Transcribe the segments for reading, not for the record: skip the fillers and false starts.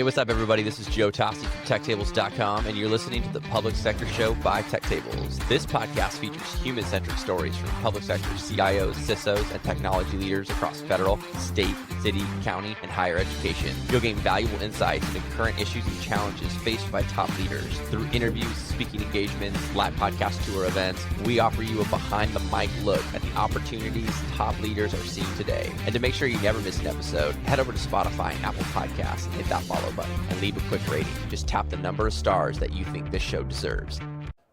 Hey, what's up, everybody? This is Joe Tossi from TechTables.com, and you're listening to the Public Sector Show by Tech Tables. This podcast features human-centric stories from public sector CIOs, CISOs, and technology leaders across federal, state, city, county, and higher education. You'll gain valuable insights into current issues and challenges faced by top leaders. Through interviews, speaking engagements, live podcast tour events, we offer you a behind-the-mic look at the opportunities top leaders are seeing today. And to make sure you never miss an episode, head over to Spotify and Apple Podcasts and hit that follow button and leave a quick rating. Just tap the number of stars that you think this show deserves.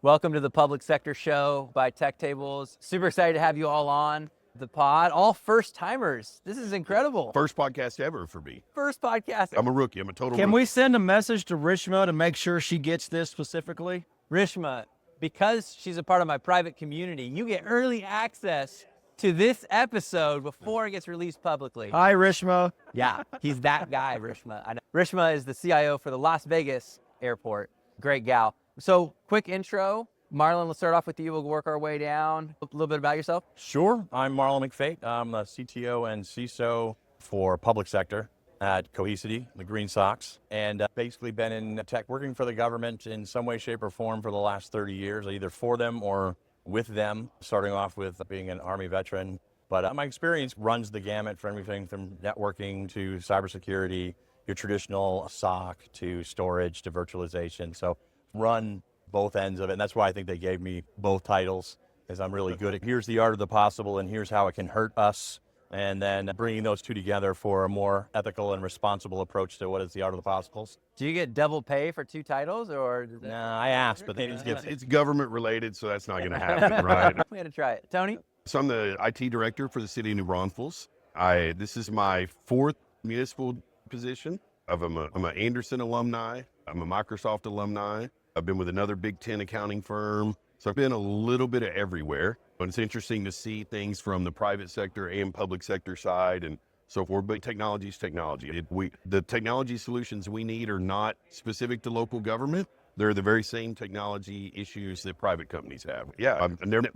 Welcome to the Public Sector Show by Tech Tables. Super excited to have you all on the pod. All first timers. This is incredible. First podcast ever for me. First podcast. I'm a rookie. I'm a total Can rookie. we send a message to Rishma to make sure she gets this specifically? Rishma, because she's a part of my private community, you get early access to this episode before it gets released publicly. Hi, Rishma. Yeah, he's that guy, Rishma. I know. Rishma is the CIO for the Las Vegas airport. Great gal. So, quick intro. Marlon, let's start off with you. We'll work our way down. A little bit about yourself. Sure. I'm Marlon McFate. I'm the CTO and CISO for public sector at Cohesity, the Green Sox, and basically been in tech working for the government in some way, shape, or form for the last 30 years, either for them or with them, starting off with being an Army veteran. But my experience runs the gamut for everything from networking to cybersecurity, your traditional SOC to storage to virtualization. So run both ends of it. And that's why I think they gave me both titles, because I'm really good at here's the art of the possible and here's how it can hurt us. And then bringing those two together for a more ethical and responsible approach to what is the art of the possibles. Do you get double pay for two titles, or? Nah, I asked, but they just give It's government related, so that's not going to happen, right? We had to try it. Tony? So I'm the IT director for the City of New Braunfels. This is my fourth municipal position. I'm an Anderson alumni. I'm a Microsoft alumni. I've been with another Big Ten accounting firm. So I've been a little bit of everywhere. But it's interesting to see things from the private sector and public sector side and so forth. But technology is technology. The technology solutions we need are not specific to local government. They're the very same technology issues that private companies have. Yeah,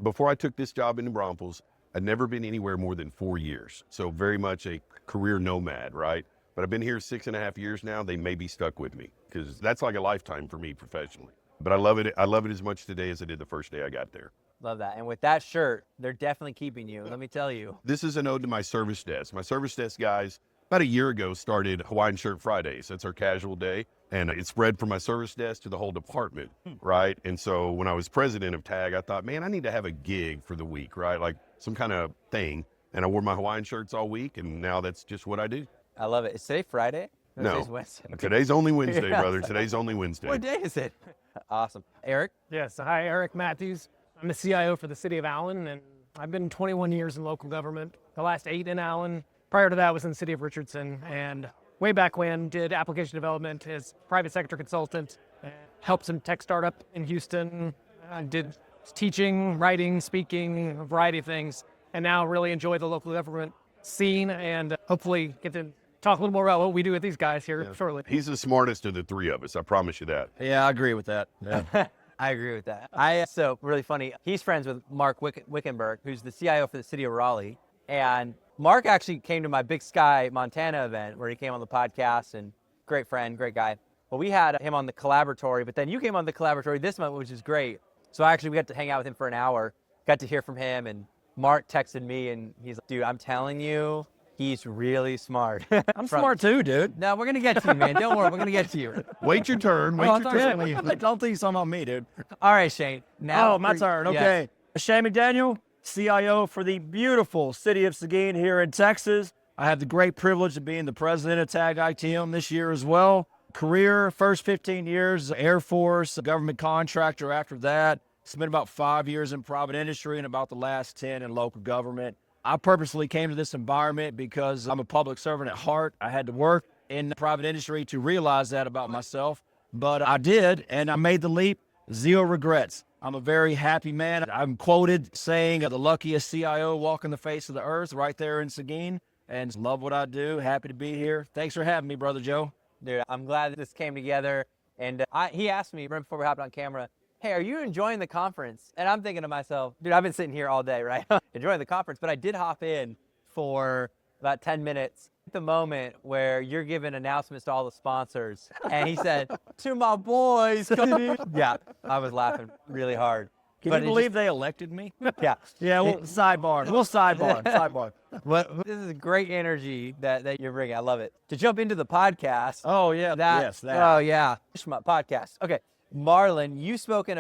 before I took this job in New Braunfels, I'd never been anywhere more than 4 years. So very much a career nomad, right? But I've been here 6.5 years now. They may be stuck with me because that's like a lifetime for me professionally. But I love it. I love it as much today as I did the first day I got there. Love that. And with that shirt, they're definitely keeping you. Let me tell you. This is an ode to my service desk. My service desk guys, about a year ago, started Hawaiian Shirt Fridays. That's our casual day. And it spread from my service desk to the whole department, right? And so when I was president of TAG, I thought, man, I need to have a gig for the week, right? Like some kind of thing. And I wore my Hawaiian shirts all week, and now that's just what I do. I love it. Is today Friday? Or No. Today's Wednesday. Today's only Wednesday, brother. Today's only Wednesday. What day is it? Awesome. Eric? Yes, hi, Eric Matthews. I'm the CIO for the City of Allen, and I've been 21 years in local government. The last 8 in Allen. Prior to that was in the City of Richardson, and way back when did application development as private sector consultant, helped some tech startup in Houston, did teaching, writing, speaking, a variety of things, and now really enjoy the local government scene and hopefully get to talk a little more about what we do with these guys here shortly. He's the smartest of the three of us. I promise you that. Yeah, I agree with that. Yeah. I agree with that. So really funny. He's friends with Mark Wickenberg, who's the CIO for the City of Raleigh. And Mark actually came to my Big Sky, Montana event where he came on the podcast, and great friend, great guy. Well, we had him on the collaboratory, but then you came on the collaboratory this month, which is great. So actually we got to hang out with him for an hour, got to hear from him, and Mark texted me and he's like, dude, I'm telling you, he's really smart. I'm smart too, dude. No, we're going to get to you, man. Don't worry, we're going to get to you. Wait your turn. Wait Oh, your turn. don't think something on me, dude. All right, Shane. Now Oh, my turn. Okay. Shane McDaniel, CIO for the beautiful City of Seguin here in Texas. I have the great privilege of being the president of TAGITM this year as well. Career, first 15 years, Air Force, a government contractor after that. Spent about 5 years in private industry and about the last 10 in local government. I purposely came to this environment because I'm a public servant at heart. I had to work in the private industry to realize that about myself, but I did, and I made the leap. Zero regrets. I'm a very happy man. I'm quoted saying the luckiest CIO walking the face of the earth right there in Seguin, and love what I do. Happy to be here. Thanks for having me, Brother Joe. Dude, I'm glad that this came together. And he asked me right before we hopped on camera, hey, are you enjoying the conference? And I'm thinking to myself, dude, I've been sitting here all day, right? Enjoying the conference, but I did hop in for about 10 minutes The moment where you're giving announcements to all the sponsors, and he said, "To my boys, come in." Yeah, I was laughing really hard. Can you believe they elected me? Yeah. Yeah, sidebar. We'll sidebar. But this is great energy that you're bringing. I love it. To jump into the podcast. Oh, yeah. That. Oh, yeah. Rishma podcast. Okay. Marlon, you spoke a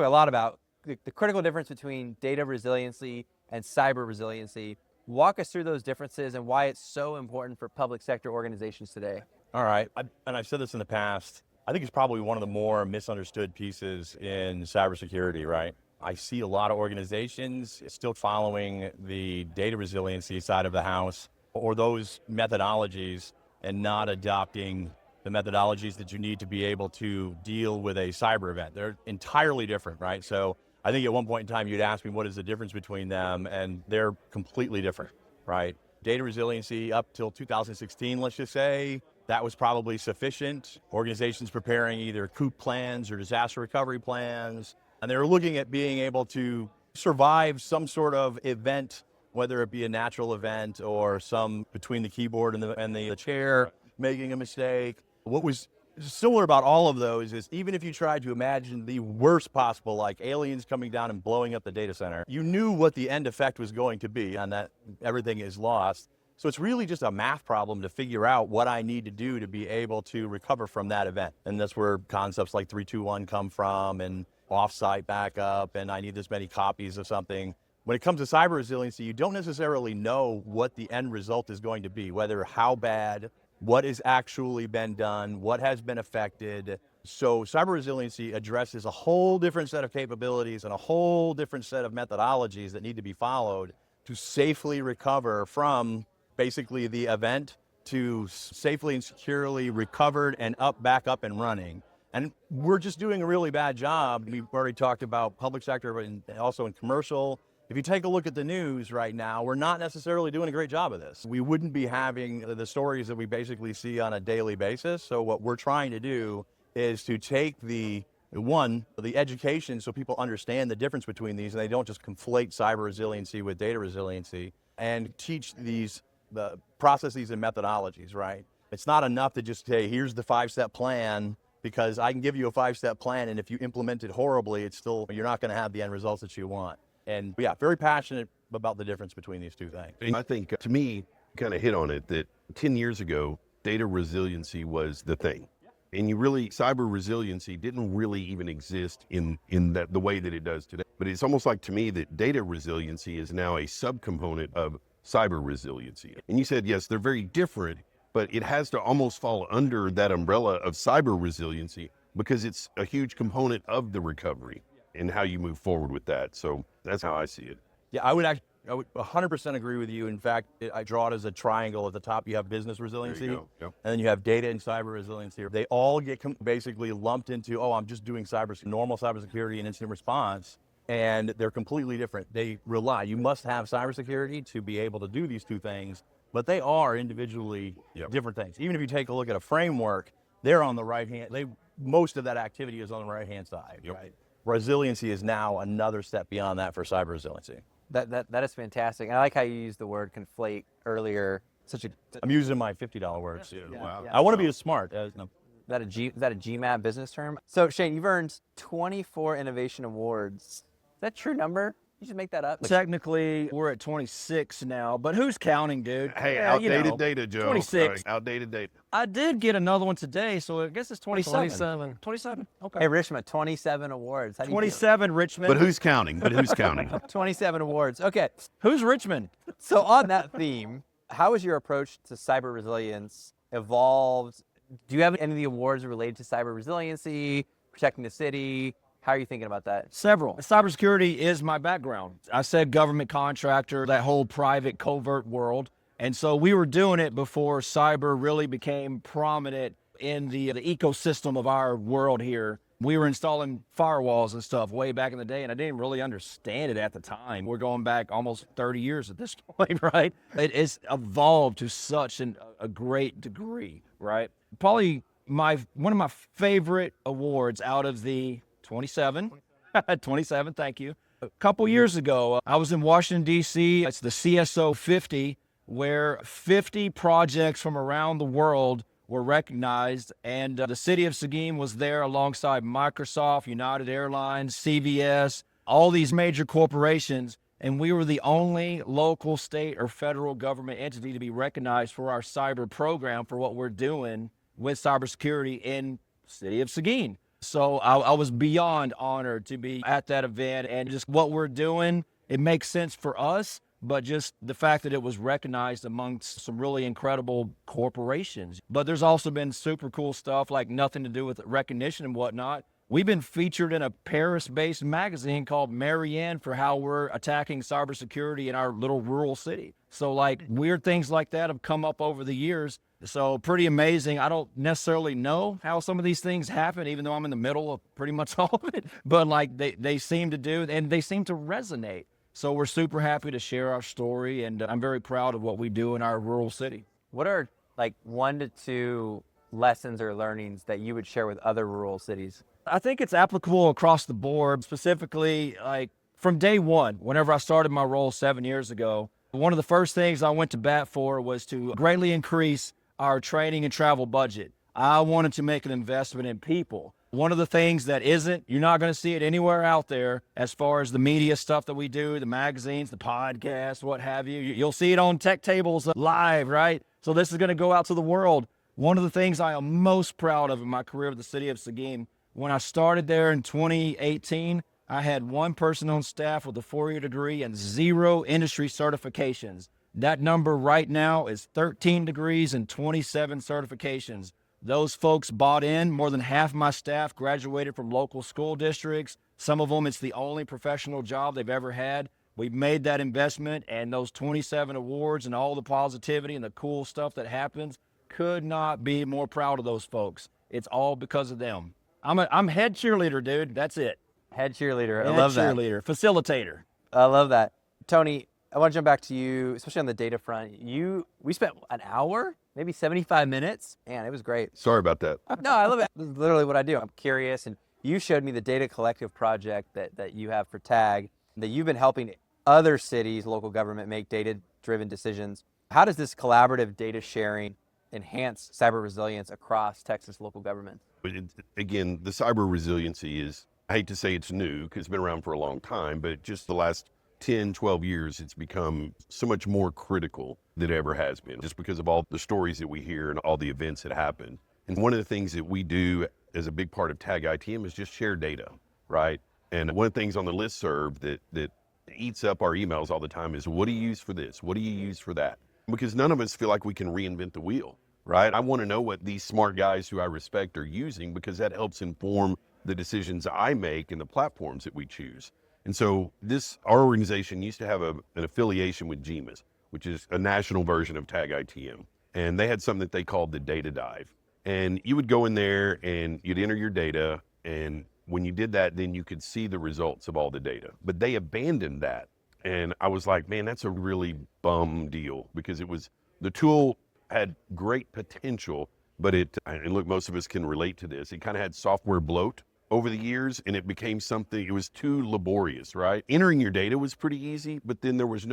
lot about the critical difference between data resiliency and cyber resiliency. Walk us through those differences and why it's so important for public sector organizations today. All right. And I've said this in the past. I think it's probably one of the more misunderstood pieces in cybersecurity, right? I see a lot of organizations still following the data resiliency side of the house or those methodologies and not adopting the methodologies that you need to be able to deal with a cyber event. They're entirely different, right? So I think at one point in time, you'd ask me what is the difference between them, and they're completely different, right? Data resiliency up till 2016, let's just say, that was probably sufficient. Organizations preparing either COOP plans or disaster recovery plans, and they were looking at being able to survive some sort of event, whether it be a natural event or some between the keyboard and the chair making a mistake. What was similar about all of those is even if you tried to imagine the worst possible, like aliens coming down and blowing up the data center, you knew what the end effect was going to be, and that everything is lost. So it's really just a math problem to figure out what I need to do to be able to recover from that event. And that's where concepts like 3-2-1 come from, and offsite backup, and I need this many copies of something. When it comes to cyber resiliency, you don't necessarily know what the end result is going to be, whether how bad, what has actually been done, what has been affected. So cyber resiliency addresses a whole different set of capabilities and a whole different set of methodologies that need to be followed to safely recover from basically the event to safely and securely recovered and back up and running. And we're just doing a really bad job. We've already talked about public sector, but also in commercial. If you take a look at the news right now, we're not necessarily doing a great job of this. We wouldn't be having the stories that we basically see on a daily basis. So what we're trying to do is to take the education so people understand the difference between these and they don't just conflate cyber resiliency with data resiliency, and teach the processes and methodologies, right? It's not enough to just say, here's the 5-step plan, because I can give you a 5-step plan, and if you implement it horribly, you're not gonna have the end results that you want. And yeah, very passionate about the difference between these two things. And I think, to me, kind of hit on it, that 10 years ago, data resiliency was the thing. And cyber resiliency didn't really even exist in the way that it does today. But it's almost like, to me, that data resiliency is now a subcomponent of cyber resiliency. And you said, yes, they're very different, but it has to almost fall under that umbrella of cyber resiliency because it's a huge component of the recovery and how you move forward with that. So that's how I see it. Yeah, I would 100% agree with you. In fact, I draw it as a triangle. At the top, you have business resiliency, There you go. Yep. and then you have data and cyber resiliency. They all get basically lumped into, I'm just doing normal cybersecurity and incident response, and they're completely different. You must have cybersecurity to be able to do these two things, but they are individually different things. Even if you take a look at a framework, they're on the right hand. Most of that activity is on the right-hand side, right? Resiliency is now another step beyond that for cyber resiliency. That is fantastic. And I like how you used the word conflate earlier. I'm using my $50 words. Yeah. Wow. I want to be as smart as Is that a GMAT business term? So Shane, you've earned 24 innovation awards. Is that a true number? You should make that up. Technically, we're at 26 now, but who's counting, dude? Hey, outdated data, Joe. 26. Outdated data. I did get another one today, so I guess it's 27. 27. Okay. Hey, Rishma, 27 awards. How do you 27, Richmond. But who's counting? 27 awards. Okay. Who's Richmond? So on that theme, how has your approach to cyber resilience evolved? Do you have any of the awards related to cyber resiliency, protecting the city? How are you thinking about that? Several. Cybersecurity is my background. I said government contractor, that whole private covert world. And so we were doing it before cyber really became prominent in the ecosystem of our world here. We were installing firewalls and stuff way back in the day, and I didn't really understand it at the time. We're going back almost 30 years at this point, right? It has evolved to such a great degree, right? Probably one of my favorite awards out of the 27, thank you. A couple years ago, I was in Washington, D.C. It's the CSO 50, where 50 projects from around the world were recognized, and the City of Seguin was there alongside Microsoft, United Airlines, CVS, all these major corporations, and we were the only local, state, or federal government entity to be recognized for our cyber program for what we're doing with cybersecurity in the City of Seguin. So I was beyond honored to be at that event, and just what we're doing, it makes sense for us, but just the fact that it was recognized amongst some really incredible corporations. But there's also been super cool stuff like nothing to do with recognition and whatnot. We've been featured in a Paris-based magazine called Marianne for how we're attacking cybersecurity in our little rural city. So like weird things like that have come up over the years. So pretty amazing. I don't necessarily know how some of these things happen, even though I'm in the middle of pretty much all of it, but like they seem to do, and they seem to resonate. So we're super happy to share our story, and I'm very proud of what we do in our rural city. What are like 1 to 2 lessons or learnings that you would share with other rural cities? I think it's applicable across the board, specifically like from day one, whenever I started my role 7 years ago. One of the first things I went to bat for was to greatly increase our training and travel budget. I wanted to make an investment in people. One of the things that you're not going to see it anywhere out there as far as the media stuff that we do, the magazines, the podcasts, what have you. You'll see it on Tech Tables Live, right? So this is going to go out to the world. One of the things I am most proud of in my career with the City of Seguin, when I started there in 2018, I had one person on staff with a 4-year degree and 0 industry certifications. That number right now is 13 degrees and 27 certifications. Those folks bought in. More than half my staff graduated from local school districts. Some of them, it's the only professional job they've ever had. We've made that investment, and those 27 awards and all the positivity and the cool stuff that happens, could not be more proud of those folks. It's all because of them. I'm head cheerleader, dude. That's it. Head cheerleader. I love that. Head cheerleader, facilitator. I love that. Tony, I want to jump back to you, especially on the data front. We spent an hour, maybe 75 minutes. Man, it was great. Sorry about that. No, I love it. This is literally what I do. I'm curious, and you showed me the data collective project that you have for TAG, that you've been helping other cities, local government, make data-driven decisions. How does this collaborative data sharing enhance cyber resilience across Texas local government? Again, the cyber resiliency is, I hate to say it's new because it's been around for a long time, but just the last 10, 12 years, it's become so much more critical than it ever has been, just because of all the stories that we hear and all the events that happen. And one of the things that we do as a big part of TAGITM is just share data, right? And one of the things on the listserv that eats up our emails all the time is, what do you use for this? What do you use for that? Because none of us feel like we can reinvent the wheel, right? I want to know what these smart guys who I respect are using, because that helps inform the decisions I make and the platforms that we choose. And so our organization used to have an affiliation with GMAS, which is a national version of TAGITM. And they had something that they called the data dive. And you would go in there and you'd enter your data. And when you did that, then you could see the results of all the data. But they abandoned that. And I was like, man, that's a really bum deal, because the tool had great potential, but and look, most of us can relate to this. It kind of had software bloat over the years, and it became something, it was too laborious, right? Entering your data was pretty easy, but then there was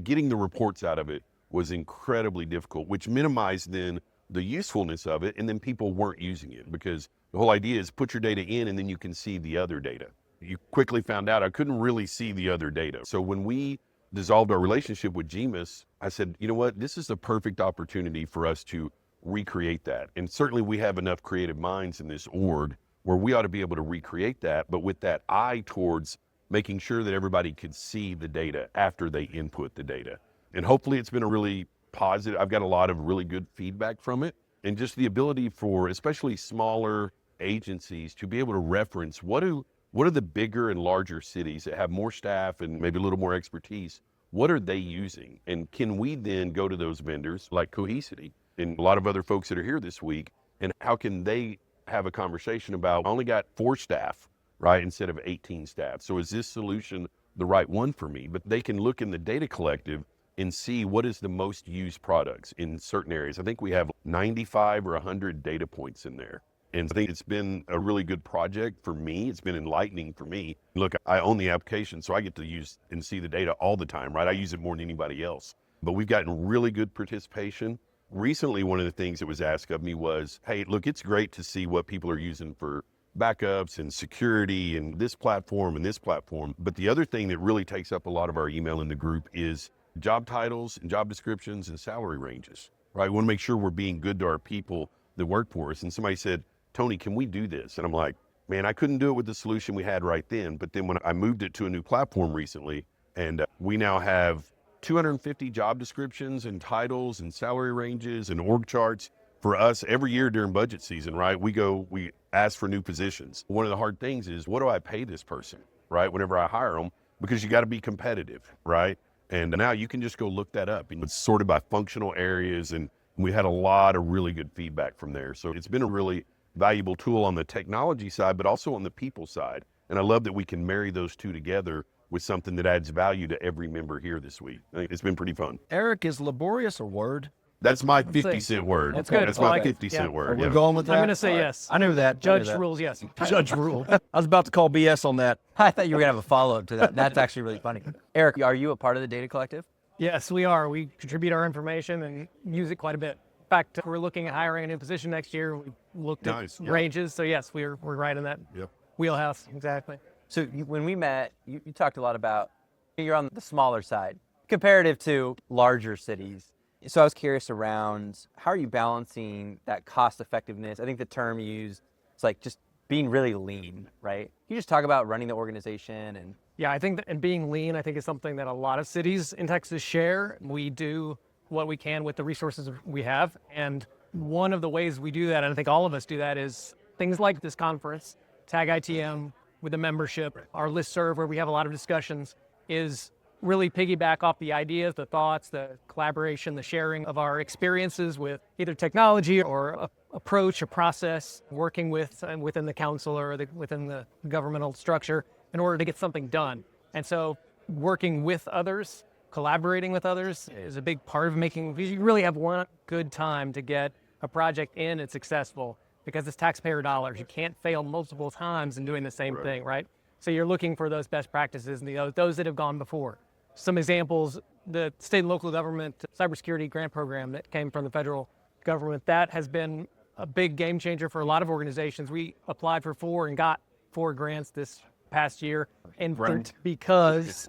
getting the reports out of it was incredibly difficult, which minimized then the usefulness of it, and then people weren't using it, because the whole idea is put your data in and then you can see the other data. You quickly found out I couldn't really see the other data. So when we dissolved our relationship with GMAS, I said, you know what, this is the perfect opportunity for us to recreate that. And certainly we have enough creative minds in this org where we ought to be able to recreate that, but with that eye towards making sure that everybody could see the data after they input the data. And hopefully it's been a really positive, I've got a lot of really good feedback from it, and just the ability for especially smaller agencies to be able to reference what are the bigger and larger cities that have more staff and maybe a little more expertise, what are they using? And can we then go to those vendors like Cohesity and a lot of other folks that are here this week, and how can they have a conversation about, I only got 4 staff, right, instead of 18 staff. So is this solution the right one for me? But they can look in the data collective and see what is the most used products in certain areas. I think we have 95 or 100 data points in there. And I think it's been a really good project for me. It's been enlightening for me. Look, I own the application, so I get to use and see the data all the time, right? I use it more than anybody else. but we've gotten really good participation. Recently, one of the things that was asked of me was, hey, look, it's great to see what people are using for backups and security and this platform and this platform. But the other thing that really takes up a lot of our email in the group is job titles and job descriptions and salary ranges, right? We want to make sure we're being good to our people that work for us. And somebody said, Tony, can we do this? And I'm like, man, I couldn't do it with the solution we had right then. But then when I moved it to a new platform recently, and we now have 250 job descriptions and titles and salary ranges and org charts for us every year during budget season, right? We ask for new positions. One of the hard things is, what do I pay this person, right? Whenever I hire them, because you got to be competitive, right? And now you can just go look that up, and it's sorted by functional areas. And we had a lot of really good feedback from there. So it's been a really valuable tool on the technology side, but also on the people side. And I love that we can marry those two together with something that adds value to every member here this week. I think it's been pretty fun. Eric, is laborious a word? That's my 50-cent word. That's good. That's I my like it. 50-cent word. We're Yeah. going with that? I'm going to say yes. I knew that. Judge rules yes. Judge rule. I was about to call BS on that. I thought you were going to have a follow-up to that. That's actually really funny. Eric, are you a part of the data collective? Yes, we are. We contribute our information and use it quite a bit. In fact, we're looking at hiring a new position next year. We looked Nice, at yeah. ranges. So yes, we're right in that Yep. wheelhouse. Exactly. So when we met, you talked a lot about you're on the smaller side comparative to larger cities. So I was curious around how are you balancing that cost effectiveness? I think the term you used is like just being really lean, right? Can you just talk about running the organization and Yeah, I think that, and being lean, I think is something that a lot of cities in Texas share. We do what we can with the resources we have. And one of the ways we do that, and I think all of us do that, is things like this conference, TAGITM with the membership, our listserv where we have a lot of discussions, is really piggyback off the ideas, the thoughts, the collaboration, the sharing of our experiences with either technology or a approach, a process, working with within the council or within the governmental structure in order to get something done. And so working with others, collaborating with others is a big part of making, you really have one good time to get a project in and successful because it's taxpayer dollars. You can't fail multiple times in doing the same thing, right? So you're looking for those best practices and those that have gone before. Some examples, the state and local government cybersecurity grant program that came from the federal government, that has been a big game changer for a lot of organizations. We applied for 4 and got 4 grants this past year, in part because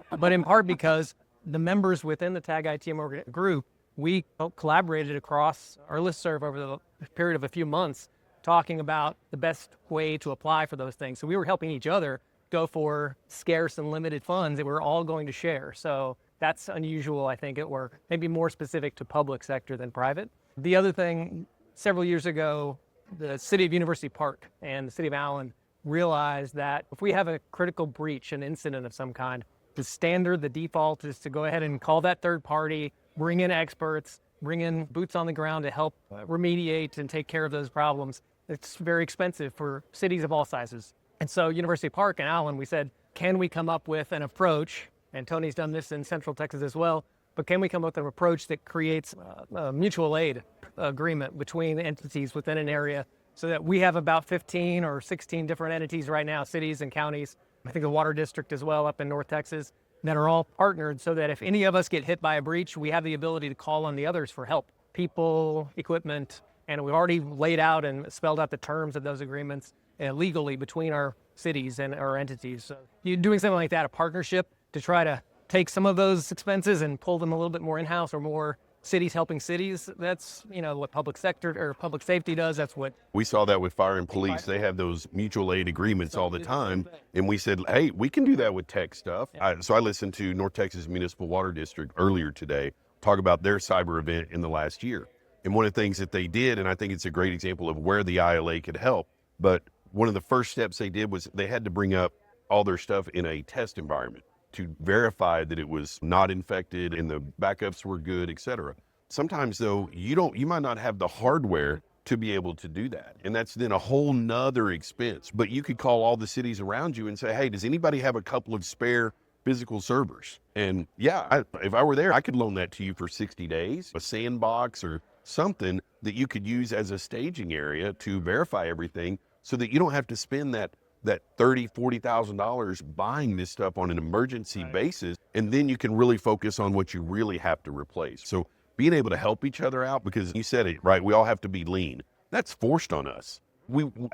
the members within the TAGITM group, we collaborated across our listserv over the period of a few months, talking about the best way to apply for those things. So we were helping each other go for scarce and limited funds that we're all going to share. So that's unusual, I think, or maybe more specific to public sector than private. The other thing, several years ago, the city of University Park and the city of Allen realized that if we have a critical breach, an incident of some kind, the standard, the default is to go ahead and call that third party, bring in experts, bring in boots on the ground to help remediate and take care of those problems. It's very expensive for cities of all sizes. And so University Park and Allen, we said, can we come up with an approach, and Tony's done this in Central Texas as well, but can we come up with an approach that creates a mutual aid agreement between entities within an area so that we have about 15 or 16 different entities right now, cities and counties, I think the water district as well up in North Texas, that are all partnered so that if any of us get hit by a breach, we have the ability to call on the others for help, people, equipment, and we've already laid out and spelled out the terms of those agreements legally between our cities and our entities. So you're doing something like that, a partnership to try to take some of those expenses and pull them a little bit more in-house or more cities helping cities. That's, what public sector or public safety does. That's what We saw that with fire and police. They have those mutual aid agreements all the time. And we said, hey, we can do that with tech stuff. So I listened to North Texas Municipal Water District earlier today talk about their cyber event in the last year. And one of the things that they did, and I think it's a great example of where the ILA could help, but one of the first steps they did was they had to bring up all their stuff in a test environment to verify that it was not infected and the backups were good, et cetera. Sometimes though, you might not have the hardware to be able to do that. And that's then a whole nother expense. But you could call all the cities around you and say, hey, does anybody have a couple of spare physical servers? And yeah, if I were there, I could loan that to you for 60 days, a sandbox or something that you could use as a staging area to verify everything so that you don't have to spend that $30,000, $40,000 buying this stuff on an emergency basis. And then you can really focus on what you really have to replace. So being able to help each other out, because you said it, right? We all have to be lean. That's forced on us.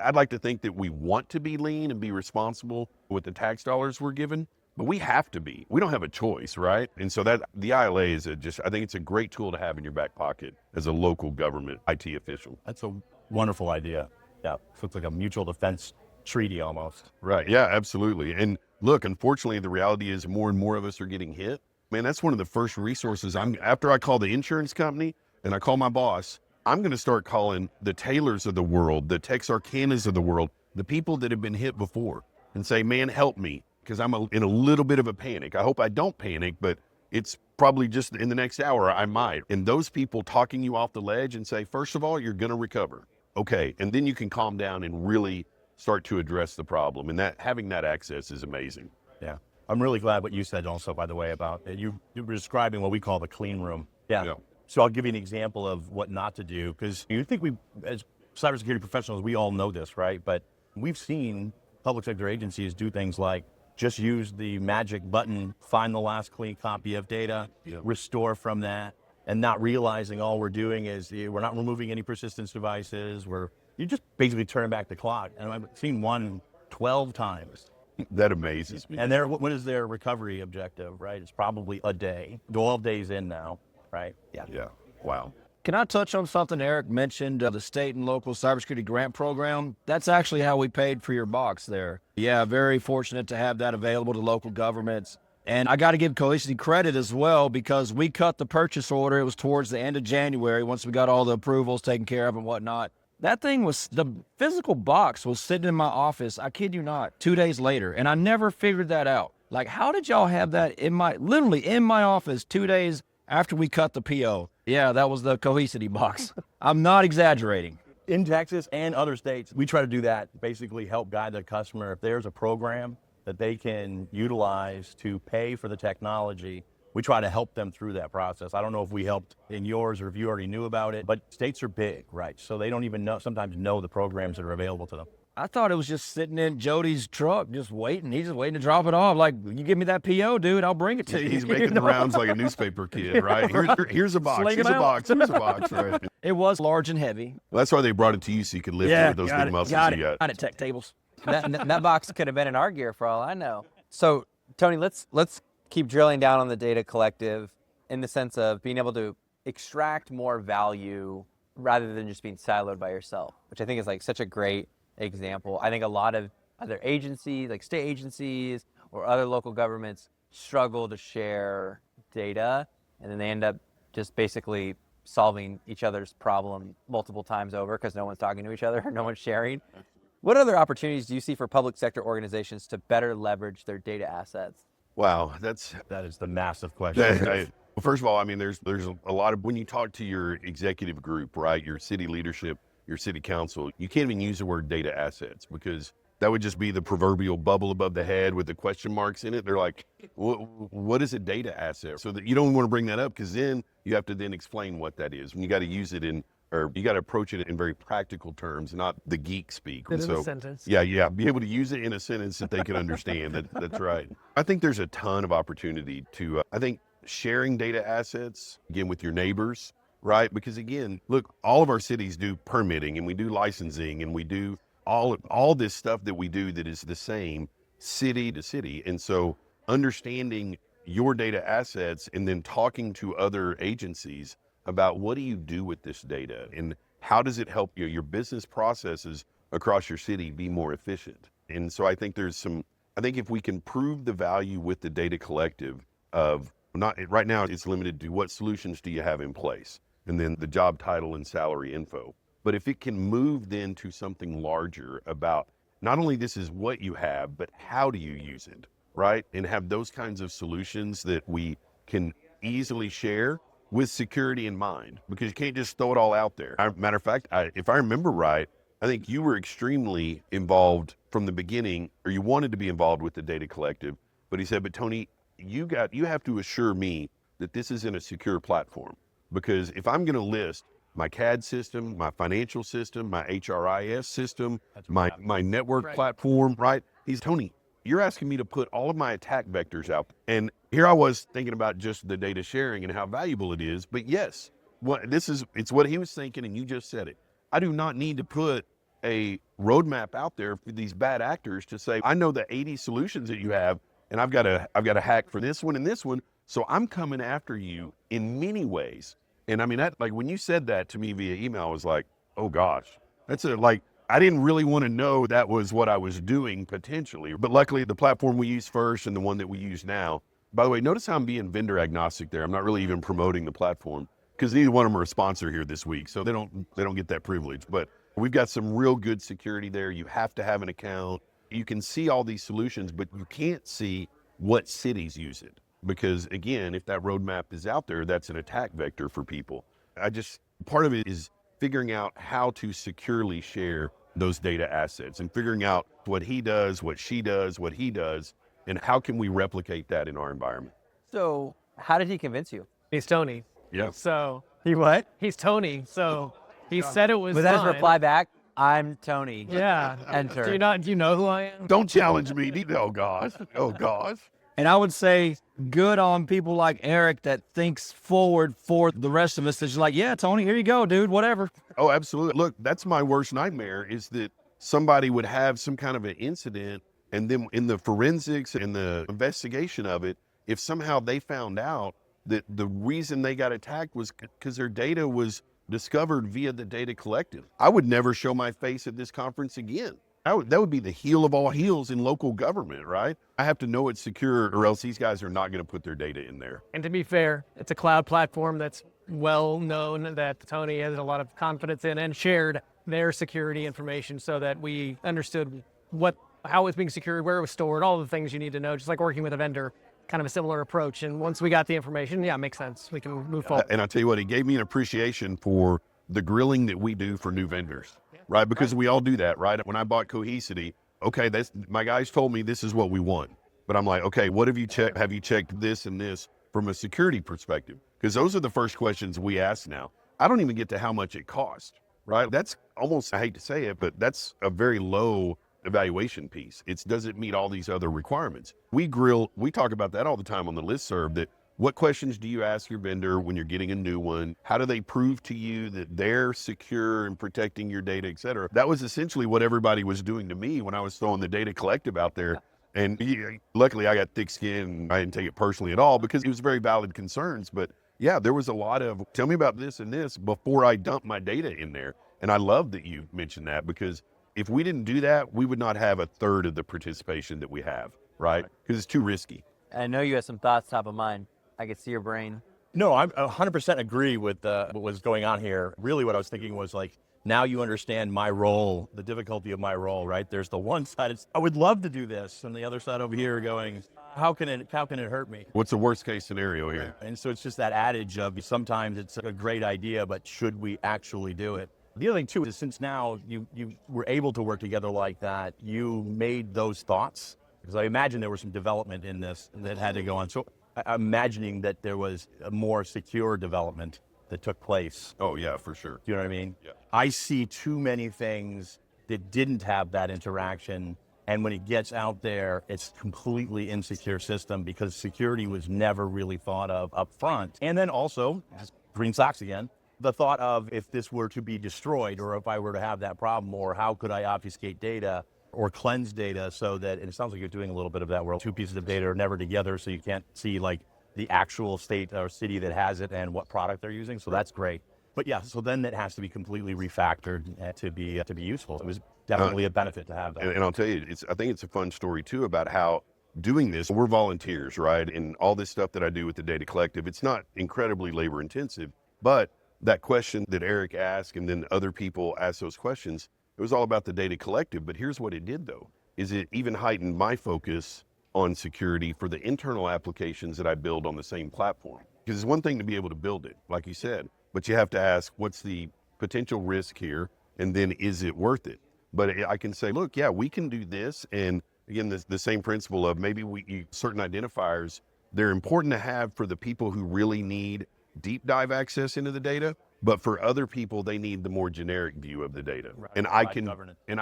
I'd like to think that we want to be lean and be responsible with the tax dollars we're given, but we have to be. We don't have a choice, right? And so that the ILA is I think it's a great tool to have in your back pocket as a local government IT official. That's a wonderful idea. Yeah, so it's like a mutual defense treaty almost. Right. Yeah, absolutely. And look, unfortunately, the reality is more and more of us are getting hit. Man, that's one of the first resources. After I call the insurance company and I call my boss, I'm going to start calling the Taylors of the world, the Texarkanas of the world, the people that have been hit before, and say, man, help me, because I'm in a little bit of a panic. I hope I don't panic, but it's probably just in the next hour I might. And those people talking you off the ledge and say, first of all, you're going to recover. Okay. And then you can calm down and really start to address the problem. And having that access is amazing. Yeah. I'm really glad what you said also, by the way, about you were describing what we call the clean room. Yeah. So I'll give you an example of what not to do, because you think as cybersecurity professionals, we all know this, right? But we've seen public sector agencies do things like just use the magic button, find the last clean copy of data, restore from that, and not realizing all we're doing is we're not removing any persistence devices. You're just basically turning back the clock. And I've seen one 12 times. That amazes me. And what is their recovery objective, right? It's probably a day. 12 days in now, right? Yeah. Wow. Can I touch on something Eric mentioned, the state and local cybersecurity grant program? That's actually how we paid for your box there. Yeah, very fortunate to have that available to local governments. And I got to give Cohesity credit as well, because we cut the purchase order. It was towards the end of January, once we got all the approvals taken care of and whatnot. That thing the physical box was sitting in my office, I kid you not, 2 days later. And I never figured that out. Like, how did y'all have that literally in my office 2 days after we cut the PO? Yeah, that was the Cohesity box. I'm not exaggerating. In Texas and other states, we try to do that, basically help guide the customer. If there's a program that they can utilize to pay for the technology, we try to help them through that process. I don't know if we helped in yours or if you already knew about it, but states are big, right? So they don't even sometimes know the programs that are available to them. I thought it was just sitting in Jody's truck, just waiting. He's just waiting to drop it off. Like, you give me that PO, dude, I'll bring it to you. He's making the rounds like a newspaper kid, right? Here's a box. Here's a box. Here's a box. Right? It was large and heavy. Well, that's why they brought it to you, so you could lift it with those big muscles you got. Got it, tech tables. That box could have been in our gear for all I know. So, Tony, let's keep drilling down on the data collective in the sense of being able to extract more value rather than just being siloed by yourself, which I think is like such a great example. I think a lot of other agencies, like state agencies or other local governments, struggle to share data, and then they end up just basically solving each other's problem multiple times over because no one's talking to each other or no one's sharing. What other opportunities do you see for public sector organizations to better leverage their data assets? Wow, that is the massive question. Well, first of all, I mean, there's a lot of, when you talk to your executive group, right, your city leadership, your city council, you can't even use the word data assets, because that would just be the proverbial bubble above the head with the question marks in it. They're like, what is a data asset? So that you don't want to bring that up, because then you have to then explain what that is. When you got to use it or you got to approach it in very practical terms, not the geek speak. In a sentence. Yeah. Be able to use it in a sentence that they can understand. That's right. I think there's a ton of opportunity to, I think sharing data assets, again, with your neighbors, right? Because again, look, all of our cities do permitting and we do licensing and we do all this stuff that we do that is the same city to city. And so understanding your data assets and then talking to other agencies about what do you do with this data and how does it help your business processes across your city be more efficient. And so I think if we can prove the value with the data collective of not right now, it's limited to what solutions do you have in place and then the job title and salary info. But if it can move then to something larger about not only this is what you have, but how do you use it, right? And have those kinds of solutions that we can easily share with security in mind, because you can't just throw it all out there. Matter of fact, if I remember right, I think you were extremely involved from the beginning, or you wanted to be involved with the data collective. But he said, but Tony, you have to assure me that this is in a secure platform, because if I'm going to list my CAD system, my financial system, my HRIS system, my network platform, right? Tony, you're asking me to put all of my attack vectors out. And here I was thinking about just the data sharing and how valuable it is. But yes, it's what he was thinking, and you just said it. I do not need to put a roadmap out there for these bad actors to say, I know the 80 solutions that you have, and I've got a hack for this one and this one. So I'm coming after you in many ways. And I mean, that, like, when you said that to me via email, I was like, oh gosh, I didn't really want to know that was what I was doing potentially. But luckily the platform we used first and the one that we use now, by the way, notice how I'm being vendor agnostic there. I'm not really even promoting the platform because neither one of them are a sponsor here this week. So they don't get that privilege, but we've got some real good security there. You have to have an account. You can see all these solutions, but you can't see what cities use it. Because again, if that roadmap is out there, that's an attack vector for people. Part of it is figuring out how to securely share those data assets and figuring out what he does, what she does, what he does, and how can we replicate that in our environment. So how did he convince you? He's Tony. Yeah. So He what? he's Tony. So he said it was Was that his fine. reply back? I'm Tony. Yeah. Enter. Do you know who I am? Don't challenge me. Oh gosh. Oh gosh. And I would say good on people like Eric that thinks forward for the rest of us. That's like, yeah, Tony, here you go, dude, whatever. Oh, absolutely. Look, that's my worst nightmare, is that somebody would have some kind of an incident, and then in the forensics and the investigation of it, if somehow they found out that the reason they got attacked was because their data was discovered via the data collective, I would never show my face at this conference again. That would be the heel of all heels in local government, right? I have to know it's secure, or else these guys are not going to put their data in there. And to be fair, it's a cloud platform that's well known, that Tony has a lot of confidence in, and shared their security information so that we understood how it was being secured, where it was stored, all the things you need to know, just like working with a vendor, kind of a similar approach. And once we got the information, yeah, it makes sense. We can move forward. And I'll tell you what, he gave me an appreciation for the grilling that we do for new vendors, right? Because we all do that, right? When I bought Cohesity, okay, my guys told me this is what we want. But I'm like, okay, what have you checked? Have you checked this and this from a security perspective? Because those are the first questions we ask now. I don't even get to how much it cost, right? That's almost, I hate to say it, but that's a very low evaluation piece. Does it meet all these other requirements? We talk about that all the time on the listserv, that what questions do you ask your vendor when you're getting a new one? How do they prove to you that they're secure and protecting your data, et cetera? That was essentially what everybody was doing to me when I was throwing the data collective out there. And luckily I got thick skin and I didn't take it personally at all, because it was very valid concerns. But yeah, there was a lot of, tell me about this and this before I dump my data in there. And I love that you mentioned that, because if we didn't do that, we would not have a third of the participation that we have, right? Because it's too risky. I know you have some thoughts top of mind. I could see your brain. No, I 100% agree with what was going on here. Really what I was thinking was, like, now you understand my role, the difficulty of my role, right? There's the one side, I would love to do this, and the other side over here going, how can it hurt me? What's the worst case scenario here? And so it's just that adage of sometimes it's a great idea, but should we actually do it? The other thing too is, since now you were able to work together like that, you made those thoughts, because I imagine there was some development in this that had to go on. So I'm imagining that there was a more secure development that took place. Oh yeah, for sure. Do you know what I mean? Yeah. I see too many things that didn't have that interaction, and when it gets out there, it's completely insecure system, because security was never really thought of up front. And then also, green socks again, the thought of, if this were to be destroyed, or if I were to have that problem, or how could I obfuscate data or cleanse data so that, and it sounds like you're doing a little bit of that, where two pieces of data are never together, so you can't see like the actual state or city that has it and what product they're using. So that's great. But yeah, so then it has to be completely refactored to be useful. It was definitely a benefit to have that. And I'll tell you, I think it's a fun story too about how doing this, we're volunteers, right? And all this stuff that I do with the data collective, it's not incredibly labor intensive, but that question that Eric asked, and then other people asked those questions, it was all about the data collective. But here's what it did though, is it even heightened my focus on security for the internal applications that I build on the same platform. Because it's one thing to be able to build it, like you said, but you have to ask, what's the potential risk here? And then is it worth it? But I can say, look, yeah, we can do this. And again, the same principle of maybe certain identifiers, they're important to have for the people who really need deep dive access into the data, but for other people, they need the more generic view of the data. Right. And I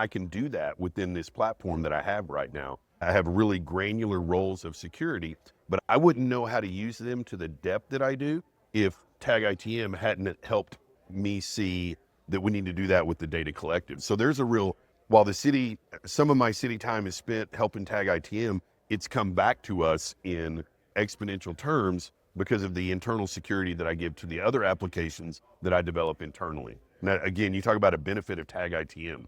can do that within this platform that I have right now. I have really granular roles of security, but I wouldn't know how to use them to the depth that I do if TAGITM hadn't helped me see that we need to do that with the data collective. So there's a real, while the city, some of my city time is spent helping TAGITM, it's come back to us in exponential terms because of the internal security that I give to the other applications that I develop internally. Now, again, you talk about a benefit of TAGITM.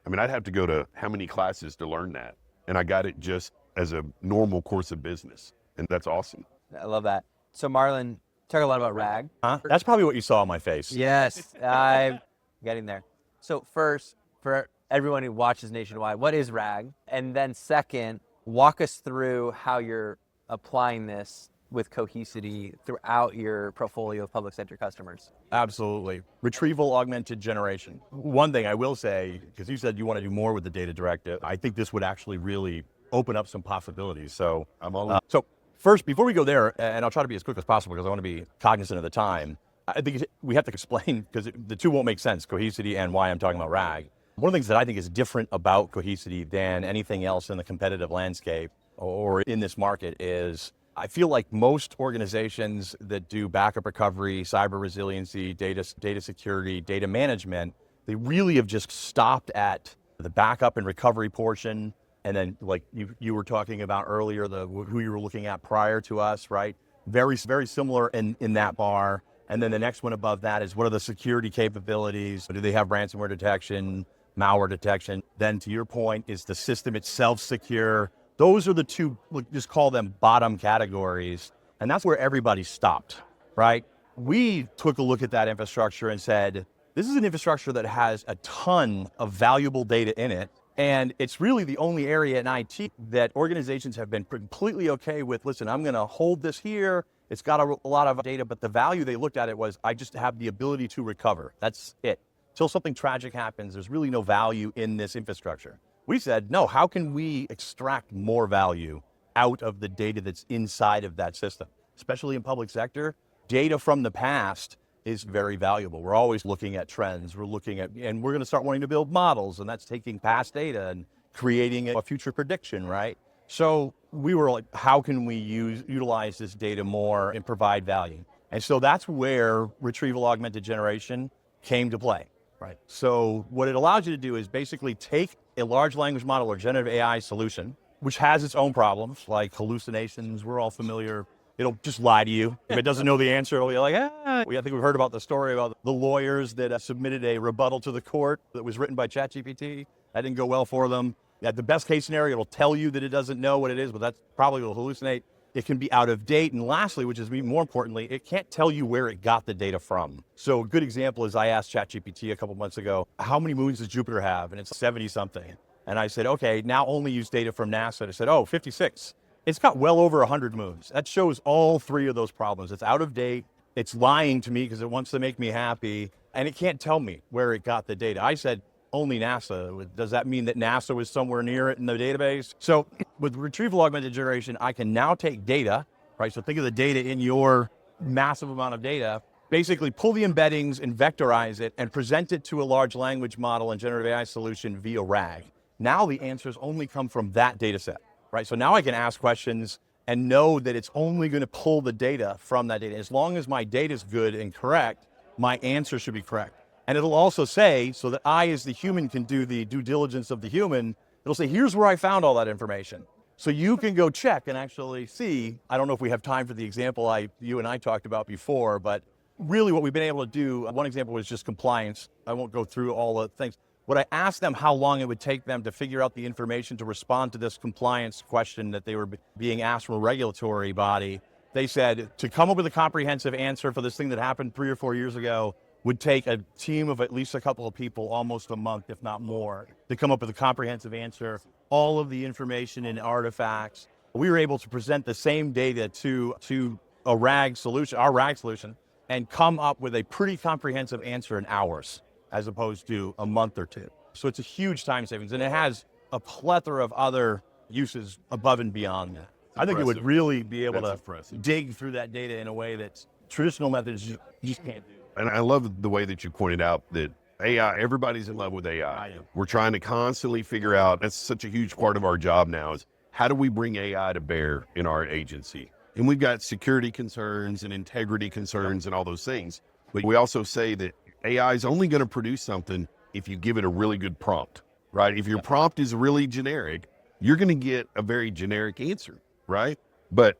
I mean, I'd have to go to how many classes to learn that? And I got it just as a normal course of business. And that's awesome. I love that. So Marlon, talk a lot about RAG. Huh? That's probably what you saw on my face. Yes, I'm getting there. So first, for everyone who watches nationwide, what is RAG? And then second, walk us through how you're applying this with Cohesity throughout your portfolio of public sector customers. Absolutely. Retrieval augmented generation. One thing I will say, because you said you want to do more with the data directive, I think this would actually really open up some possibilities. So I'm all so first, before we go there, and I'll try to be as quick as possible because I want to be cognizant of the time, I think we have to explain, because the two won't make sense, Cohesity and why I'm talking about RAG. One of the things that I think is different about Cohesity than anything else in the competitive landscape or in this market is I feel like most organizations that do backup recovery, cyber resiliency, data security, data management, they really have just stopped at the backup and recovery portion. And then like you were talking about earlier, who you were looking at prior to us, right? Very, very similar in that bar. And then the next one above that is what are the security capabilities? Do they have ransomware detection, malware detection? Then to your point, is the system itself secure? Those are the two, just call them bottom categories. And that's where everybody stopped, right? We took a look at that infrastructure and said, this is an infrastructure that has a ton of valuable data in it. And it's really the only area in IT that organizations have been completely okay with, listen, I'm gonna hold this here. It's got a lot of data, but the value they looked at it was, I just have the ability to recover. That's it. Till something tragic happens, there's really no value in this infrastructure. We said, no, how can we extract more value out of the data that's inside of that system? Especially in public sector, data from the past is very valuable. We're always looking at trends. We're looking at, and we're gonna start wanting to build models, and that's taking past data and creating a future prediction, right? So we were like, how can we utilize this data more and provide value? And so that's where retrieval augmented generation came to play. Right. So what it allows you to do is basically take a large language model or generative AI solution, which has its own problems, like hallucinations. We're all familiar. It'll just lie to you. If it doesn't know the answer, it'll be like, I think we've heard about the story about the lawyers that submitted a rebuttal to the court that was written by ChatGPT. That didn't go well for them. At the best case scenario, it'll tell you that it doesn't know what it is, but that's probably will hallucinate. It can be out of date. And lastly, which is more importantly, it can't tell you where it got the data from. So a good example is I asked ChatGPT a couple months ago, how many moons does Jupiter have? And it's 70 something. And I said, okay, now only use data from NASA. And it said, 56. It's got well over 100 moons. That shows all three of those problems. It's out of date. It's lying to me because it wants to make me happy. And it can't tell me where it got the data. I said, only NASA. Does that mean that NASA was somewhere near it in the database? So with retrieval augmented generation, I can now take data, right? So think of the data in your massive amount of data, basically pull the embeddings and vectorize it and present it to a large language model and generative AI solution via RAG. Now the answers only come from that data set, right? So now I can ask questions and know that it's only going to pull the data from that data. As long as my data is good and correct, my answer should be correct. And it'll also say, so that I as the human can do the due diligence of the human, it'll say, here's where I found all that information. So you can go check and actually see, I don't know if we have time for the example you and I talked about before, but really what we've been able to do, one example was just compliance. I won't go through all the things. When I asked them how long it would take them to figure out the information to respond to this compliance question that they were being asked from a regulatory body, they said to come up with a comprehensive answer for this thing that happened 3 or 4 years ago would take a team of at least a couple of people almost a month, if not more, to come up with a comprehensive answer, all of the information and artifacts. We were able to present the same data to a RAG solution, our RAG solution, and come up with a pretty comprehensive answer in hours, as opposed to a month or two. So it's a huge time savings, and it has a plethora of other uses above and beyond that. I think it would really be able to dig through that data in a way that traditional methods you just can't do. And I love the way that you pointed out that AI, everybody's in love with AI. We're trying to constantly figure out, that's such a huge part of our job now, is how do we bring AI to bear in our agency? And we've got security concerns and integrity concerns and all those things. But we also say that AI is only going to produce something if you give it a really good prompt, right? If your prompt is really generic, you're going to get a very generic answer, right? But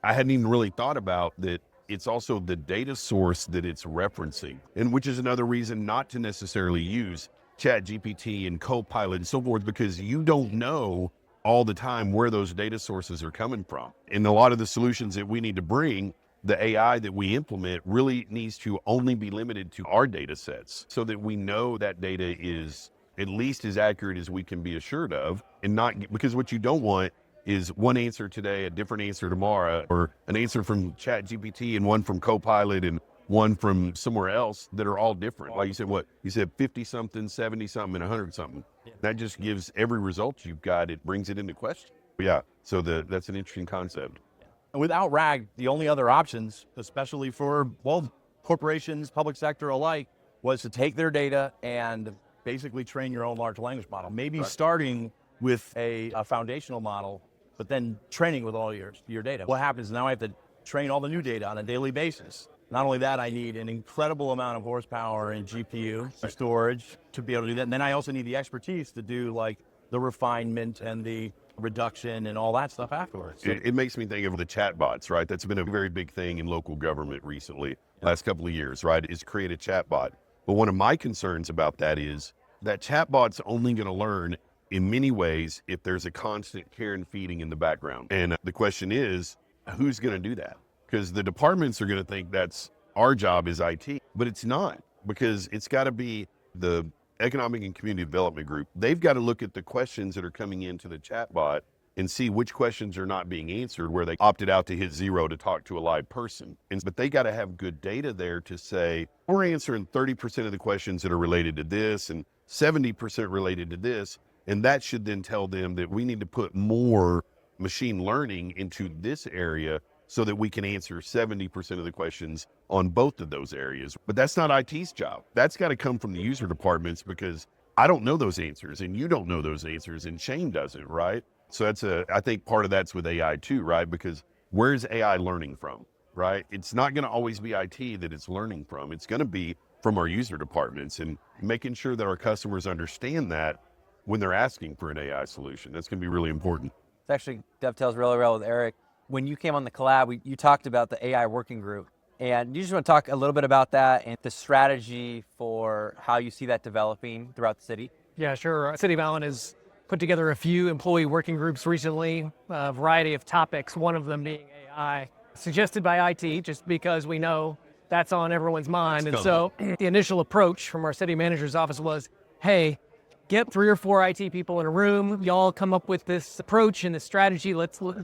I hadn't even really thought about that. It's also the data source that it's referencing, and which is another reason not to necessarily use ChatGPT and Copilot and so forth, because you don't know all the time where those data sources are coming from. And a lot of the solutions that we need to bring, the AI that we implement really needs to only be limited to our data sets so that we know that data is at least as accurate as we can be assured of, and not because what you don't want is one answer today, a different answer tomorrow, or an answer from ChatGPT and one from Copilot and one from somewhere else that are all different. Like you said, what? You said 50 something, 70 something, and 100 something. Yeah. That just gives every result you've got, it brings it into question. Yeah, so that's an interesting concept. And without RAG, the only other options, especially for, well, corporations, public sector alike, was to take their data and basically train your own large language model. Maybe starting with a foundational model, but then training with all your data. What happens now? I have to train all the new data on a daily basis. Not only that, I need an incredible amount of horsepower and GPU storage to be able to do that. And then I also need the expertise to do like the refinement and the reduction and all that stuff afterwards. It makes me think of the chatbots, right? That's been a very big thing in local government recently, last couple of years, right? Is create a chatbot. But one of my concerns about that is that chatbot's only going to learn in many ways if there's a constant care and feeding in the background. And the question is, who's going to do that? Because the departments are going to think that's our job is IT, but it's not, because it's got to be the Economic and Community Development Group. They've got to look at the questions that are coming into the chatbot and see which questions are not being answered, where they opted out to hit 0 to talk to a live person. But they got to have good data there to say, we're answering 30% of the questions that are related to this and 70% related to this. And that should then tell them that we need to put more machine learning into this area so that we can answer 70% of the questions on both of those areas. But that's not IT's job. That's got to come from the user departments, because I don't know those answers and you don't know those answers and Shane doesn't, right? So I think part of that's with AI too, right? Because where's AI learning from, right? It's not going to always be IT that it's learning from. It's going to be from our user departments, and making sure that our customers understand that when they're asking for an AI solution. That's going to be really important. It actually dovetails really well with Eric. When you came on the collab, you talked about the AI working group, and you just want to talk a little bit about that and the strategy for how you see that developing throughout the city. Yeah, sure. City of Allen has put together a few employee working groups recently, a variety of topics, one of them being AI, suggested by IT, just because we know that's on everyone's mind. And so the initial approach from our city manager's office was, hey, get 3 or 4 IT people in a room. Y'all come up with this approach and this strategy.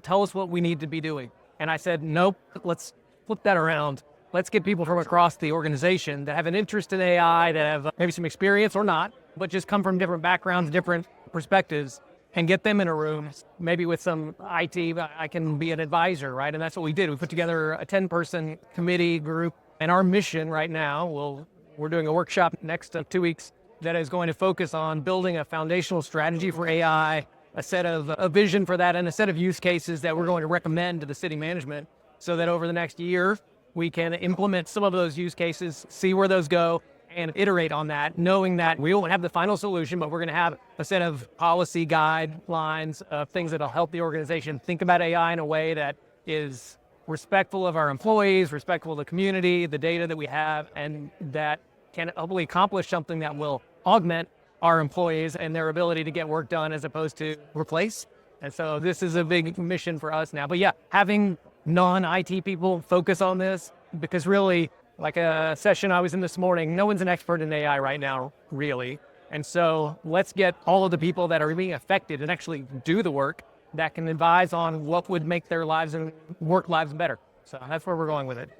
Tell us what we need to be doing. And I said, nope, let's flip that around. Let's get people from across the organization that have an interest in AI, that have maybe some experience or not, but just come from different backgrounds, different perspectives, and get them in a room, maybe with some IT. I can be an advisor, right? And that's what we did. We put together a 10-person committee group. And our mission right now, we're doing a workshop next 2 weeks that is going to focus on building a foundational strategy for AI, a vision for that, and a set of use cases that we're going to recommend to the city management, so that over the next year, we can implement some of those use cases, see where those go, and iterate on that, knowing that we won't have the final solution, but we're going to have a set of policy guidelines of things that'll help the organization think about AI in a way that is respectful of our employees, respectful of the community, the data that we have, and that can hopefully accomplish something that will augment our employees and their ability to get work done as opposed to replace. And so this is a big mission for us now. But yeah, having non-IT people focus on this, because really, like a session I was in this morning, no one's an expert in AI right now, really. And so let's get all of the people that are being affected and actually do the work that can advise on what would make their lives and work lives better. So that's where we're going with it.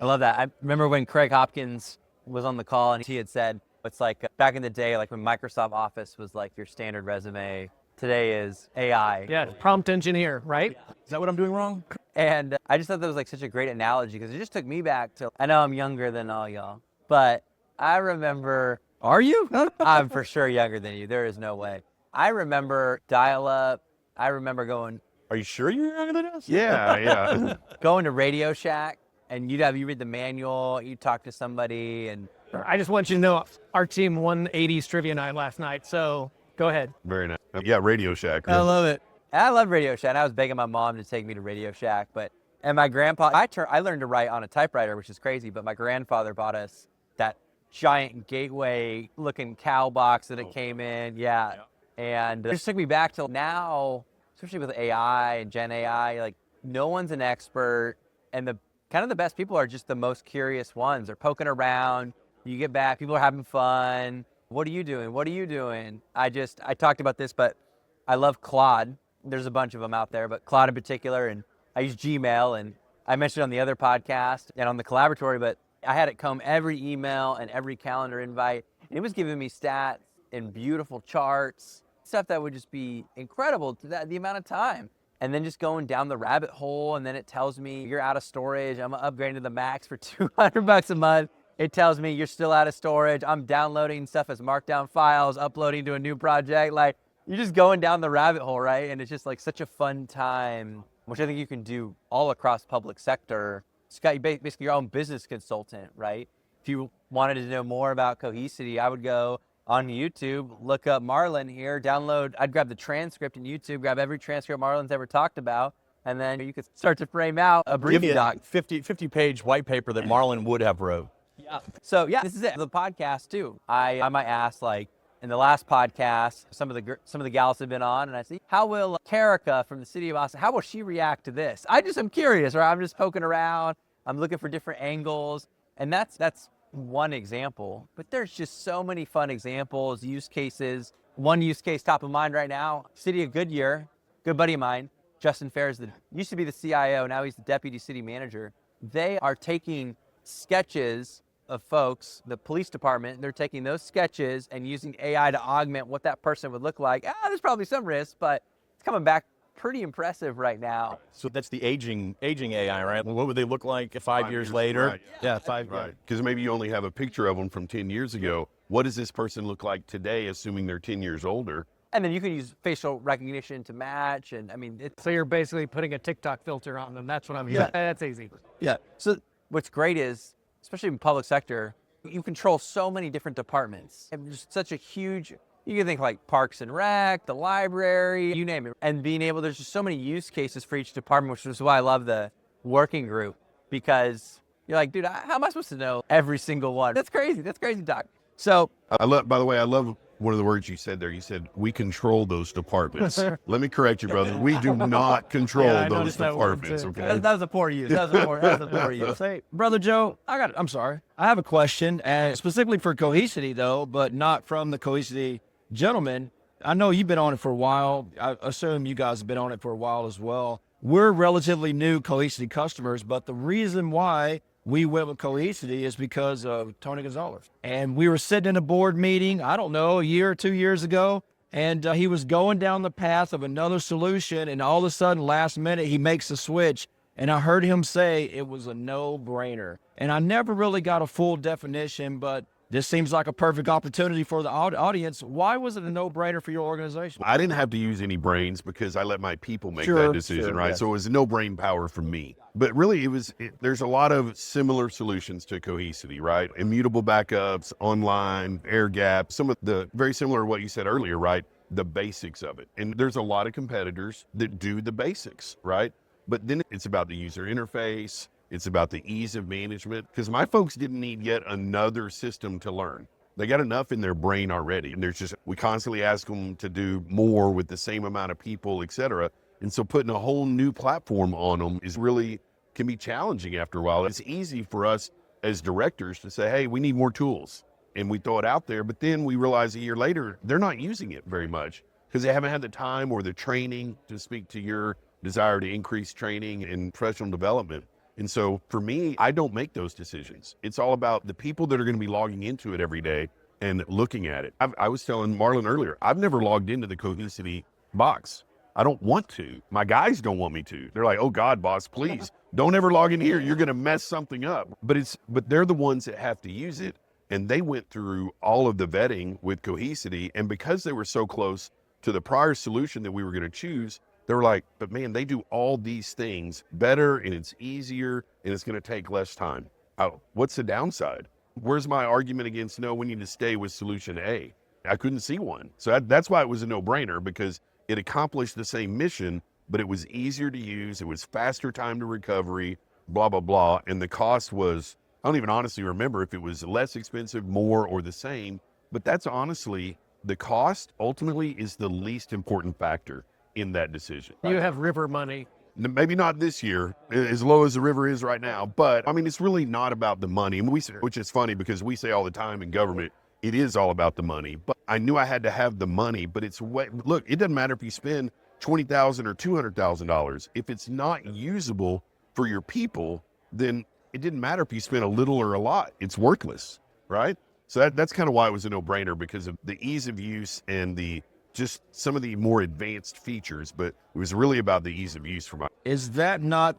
I love that. I remember when Craig Hopkins was on the call and he had said, it's like back in the day, like when Microsoft Office was like your standard resume, today is AI. Yeah, prompt engineer, right? Is that what I'm doing wrong? And I just thought that was like such a great analogy, because it just took me back to, I know I'm younger than all y'all, but I remember. Are you? I'm for sure younger than you. There is no way. I remember dial-up I remember going Are you sure you're younger than us? Yeah. going to Radio Shack, and you read the manual, you talk to somebody, and I just want you to know our team won 80s trivia night last night, so go ahead. Very nice. Yeah, Radio Shack. I love it. I love Radio Shack. I was begging my mom to take me to Radio Shack, and my grandpa, I learned to write on a typewriter, which is crazy, but my grandfather bought us that giant gateway looking cow box that it came in. Yeah. And it just took me back to now, especially with AI and Gen AI, like no one's an expert, and the kind of the best people are just the most curious ones. They're poking around. You get back, people are having fun. What are you doing? What are you doing? I talked about this, but I love Claude. There's a bunch of them out there, but Claude in particular, and I use Gmail, and I mentioned on the other podcast and on the collaboratory, but I had it comb every email and every calendar invite, and it was giving me stats and beautiful charts, stuff that would just be incredible to the amount of time. And then just going down the rabbit hole, and then it tells me you're out of storage. I'm upgrading to the max for $200 a month. It tells me you're still out of storage. I'm downloading stuff as markdown files, uploading to a new project. Like, you're just going down the rabbit hole, right? And it's just like such a fun time, which I think you can do all across public sector. It's got you basically your own business consultant, right? If you wanted to know more about Cohesity, I would go on YouTube, look up Marlon here, I'd grab the transcript in YouTube, grab every transcript Marlon's ever talked about, and then you could start to frame out a briefing doc. 50-page white paper that Marlon would have wrote. Yeah. So yeah, this is it. The podcast too. I might ask, like, in the last podcast, some of the gals have been on, and I say, how will Karika from the city of Austin, how will she react to this? I'm curious, right? I'm just poking around. I'm looking for different angles, and that's one example. But there's just so many fun examples, use cases. One use case top of mind right now, City of Goodyear, good buddy of mine, Justin Fair, used to be the CIO, now he's the deputy city manager. They are taking sketches of folks, the police department, they're taking those sketches and using AI to augment what that person would look like. There's probably some risk, but it's coming back pretty impressive right now. So that's the aging AI, right? What would they look like 5 years later? Right. Yeah, 5 years. Right. Because maybe you only have a picture of them from 10 years ago. What does this person look like today, assuming they're 10 years older? And then you can use facial recognition to match. And I mean, So you're basically putting a TikTok filter on them. That's what I'm hearing. That's easy. Yeah. So what's great is, especially in public sector, you control so many different departments. And there's such a huge, you can think like Parks and Rec, the library, you name it. And being able, there's just so many use cases for each department, which is why I love the working group, because you're like, dude, how am I supposed to know every single one? That's crazy, Doc. So By the way, I love one of the words you said there. You said, we control those departments. Let me correct you, brother. We do not control I those noticed that word departments, too. okay? that was a poor use. That was a poor use. Say, Brother Joe, I'm sorry. I have a question, and specifically for Cohesity, though, but not from the Cohesity gentleman. I know you've been on it for a while. I assume you guys have been on it for a while as well. We're relatively new Cohesity customers, but the reason why we went with Cohesity is because of Tony Gonzalez. And we were sitting in a board meeting, I don't know, a year or 2 years ago, and he was going down the path of another solution, and all of a sudden, last minute, he makes a switch, and I heard him say it was a no-brainer. And I never really got a full definition, but this seems like a perfect opportunity for the audience. Why was it a no-brainer for your organization? I didn't have to use any brains because I let my people make Sure, that decision, sure, right? yes. So it was no brain power from me. But really, there's a lot of similar solutions to Cohesity, right? Immutable backups, online, air gap, some of the very similar to what you said earlier, right? The basics of it. And there's a lot of competitors that do the basics, right? But then it's about the user interface. It's about the ease of management, because my folks didn't need yet another system to learn. They got enough in their brain already. And we constantly ask them to do more with the same amount of people, et cetera. And so putting a whole new platform on them can be challenging after a while. It's easy for us as directors to say, hey, we need more tools. And we throw it out there, but then we realize a year later, they're not using it very much because they haven't had the time or the training, to speak to your desire to increase training and professional development. And so for me, I don't make those decisions. It's all about the people that are going to be logging into it every day and looking at it. I was telling Marlon earlier, I've never logged into the Cohesity box. I don't want to. My guys don't want me to. They're like, oh God, boss, please don't ever log in here. You're going to mess something up. But they're the ones that have to use it. And they went through all of the vetting with Cohesity. And because they were so close to the prior solution that we were going to choose, they were like, but man, they do all these things better and it's easier and it's going to take less time. What's the downside? Where's my argument against no, we need to stay with solution A? I couldn't see one. So that's why it was a no-brainer, because it accomplished the same mission, but it was easier to use. It was faster time to recovery, blah, blah, blah. And the cost was, I don't even honestly remember if it was less expensive, more, or the same, but that's honestly, the cost ultimately is the least important factor in that decision. You have river money. Maybe not this year, as low as the river is right now, but I mean, it's really not about the money. And which is funny because we say all the time in government, it is all about the money. But I knew I had to have the money, but look, it doesn't matter if you spend $20,000 or $200,000. If it's not usable for your people, then it didn't matter if you spent a little or a lot. It's worthless, right? So that's kind of why it was a no-brainer, because of the ease of use and just some of the more advanced features, but it was really about the ease of use for my. Is that not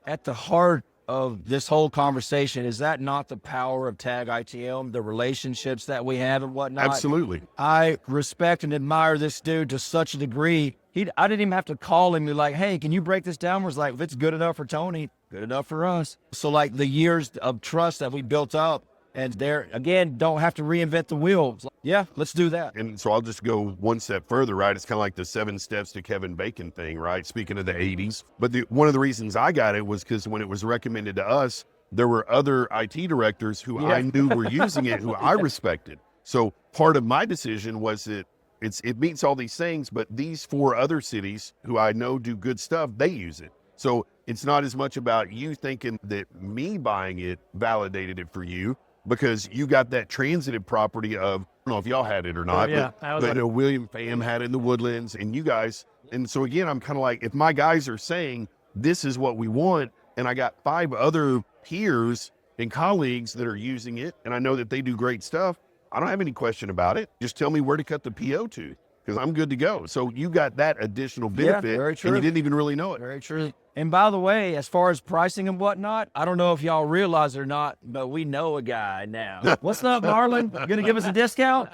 at the heart of this whole conversation? Is that not the power of TAGITM, the relationships that we have and whatnot? Absolutely. I respect and admire this dude to such a degree. I didn't even have to call him and be like, hey, can you break this down? We're like, if it's good enough for Tony, good enough for us. So like the years of trust that we built up, and there, again, don't have to reinvent the wheel. Yeah, let's do that. And so I'll just go one step further, right? It's kind of like the 7 steps to Kevin Bacon thing, right? Speaking of the 80s. But one of the reasons I got it was because when it was recommended to us, there were other IT directors who I knew were using it, who I respected. So part of my decision was that it meets all these things, but these 4 other cities who I know do good stuff, they use it. So it's not as much about you thinking that me buying it validated it for you, because you got that transitive property of, I don't know if y'all had it or not, but William Pham had it in the Woodlands, and you guys. And so again, I'm kind of like, if my guys are saying this is what we want, and I got 5 other peers and colleagues that are using it, and I know that they do great stuff, I don't have any question about it. Just tell me where to cut the PO to, because I'm good to go. So you got that additional benefit, very true. and you didn't even really know it. Very true. And by the way, as far as pricing and whatnot, I don't know if y'all realize it or not, but we know a guy now. What's up, Marlon? You gonna give us a discount?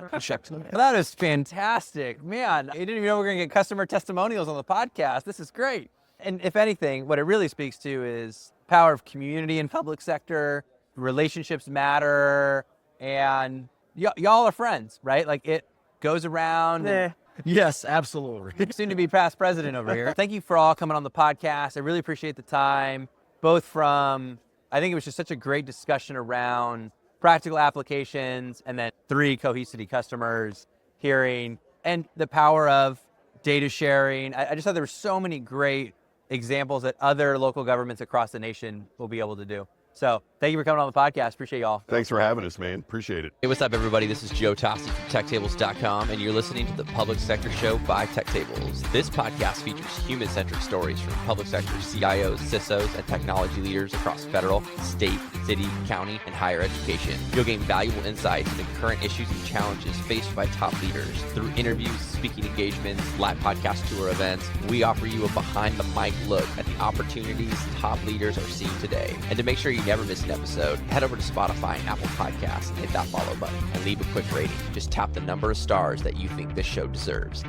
That is fantastic. Man, I didn't even know we were going to get customer testimonials on the podcast. This is great. And if anything, what it really speaks to is power of community in public sector, relationships matter, and y'all are friends, right? Like it goes around. and- Yes, absolutely. Soon to be past president over here. Thank you for all coming on the podcast. I really appreciate the time, both from, I think it was just such a great discussion around practical applications, and then 3 Cohesity customers hearing, and the power of data sharing. I just thought there were so many great examples that other local governments across the nation will be able to do. So thank you for coming on the podcast. Appreciate y'all. Thanks for having us, man. Appreciate it. Hey, what's up, everybody? This is Joe Tossi from TechTables.com, and you're listening to the Public Sector Show by Tech Tables. This podcast features human-centric stories from public sector CIOs, CISOs, and technology leaders across federal, state, city, county, and higher education. You'll gain valuable insights into current issues and challenges faced by top leaders. Through interviews, speaking engagements, live podcast tour events, we offer you a behind-the-mic look at the opportunities top leaders are seeing today. And to make sure you never miss an episode, head over to Spotify and Apple Podcasts and hit that follow button and leave a quick rating. Just tap the number of stars that you think this show deserves.